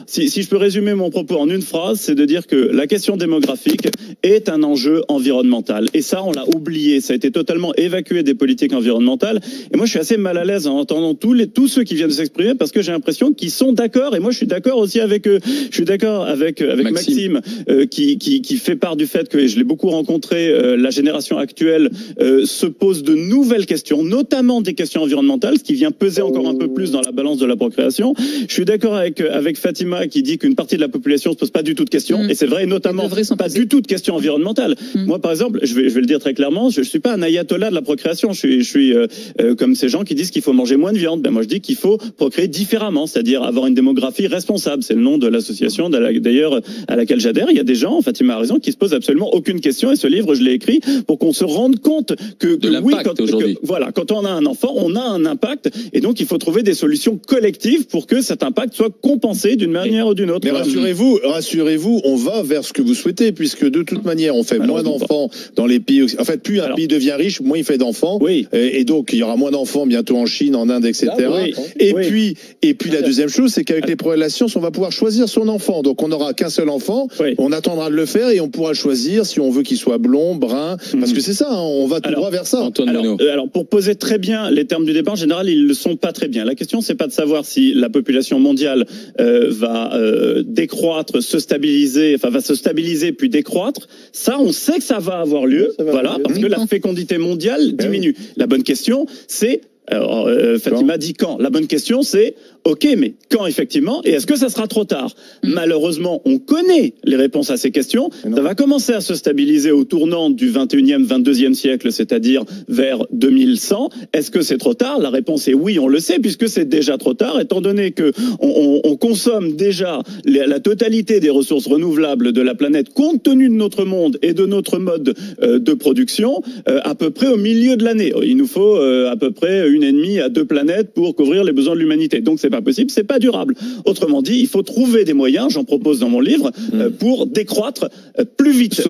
Si je peux résumer mon propos en une phrase, c'est de dire que la question démographique est un enjeu environnemental. Et ça, on l'a oublié. Ça a été totalement évacué des politiques environnementales. Et moi, je suis assez mal à l'aise en entendant tous ceux qui viennent s'exprimer parce que j'ai l'impression qu'ils sont d'accord. Et moi, je suis d'accord aussi avec eux. Je suis d'accord avec Maxime qui fait part du fait que, et je l'ai beaucoup rencontré, la génération actuelle se pose de nouvelles questions, notamment des questions environnementales, ce qui vient peser encore un peu plus dans la balance de la procréation. Je suis d'accord avec Fatima qui dit qu'une partie de la population se pose pas du tout de questions, et c'est vrai, notamment pas du tout de questions environnementales. Moi, par exemple, je vais le dire très clairement, je suis pas un ayatollah de la procréation. Je suis comme ces gens qui disent qu'il faut manger moins de viande. Ben moi, je dis qu'il faut procréer différemment, c'est-à-dire avoir une démographie responsable. C'est le nom de l'association d'ailleurs à laquelle j'adhère. Il y a des gens, Fatima a raison, qui se posent absolument aucune question. Et ce livre, je l'ai écrit pour qu'on se rende compte que oui, quand on a un enfant, on a un impact, et donc il faut trouver des solutions collectives pour que cet impact soit compensé d'une manière ou d'une autre. Mais rassurez-vous, on va vers ce que vous souhaitez, puisque de toute manière, on fait moins d'enfants dans les pays. En fait, plus un pays devient riche, moins il fait d'enfants. Oui. Et donc, il y aura moins d'enfants bientôt en Chine, en Inde, etc. Et puis la deuxième chose, c'est qu'avec les progrès de la science, on va pouvoir choisir son enfant. Donc, on n'aura qu'un seul enfant. On attendra de le faire et on pourra choisir si on veut qu'il soit blond, brun. Parce que c'est ça, hein, on va tout droit vers ça. Alors, pour poser très bien les termes du débat, en général, ils le sont pas très bien. La question, c'est pas de savoir si la population mondiale va décroître, va se stabiliser puis décroître. Ça, on sait que ça va avoir lieu, parce que la fécondité mondiale diminue. La bonne question, c'est Fatima dit quand. La bonne question, c'est ok, mais quand effectivement, et est-ce que ça sera trop tard? Malheureusement, on connaît les réponses à ces questions. Ça va commencer à se stabiliser au tournant du 21e, 22e siècle, c'est-à-dire vers 2100. Est-ce que c'est trop tard? La réponse est oui, on le sait, puisque c'est déjà trop tard, étant donné que on consomme déjà la totalité des ressources renouvelables de la planète, compte tenu de notre monde et de notre mode de production, à peu près au milieu de l'année. Il nous faut à peu près 1,5 à 2 planètes pour couvrir les besoins de l'humanité. Donc c'est pas possible, c'est pas durable. Autrement dit, il faut trouver des moyens, j'en propose dans mon livre, pour décroître plus vite.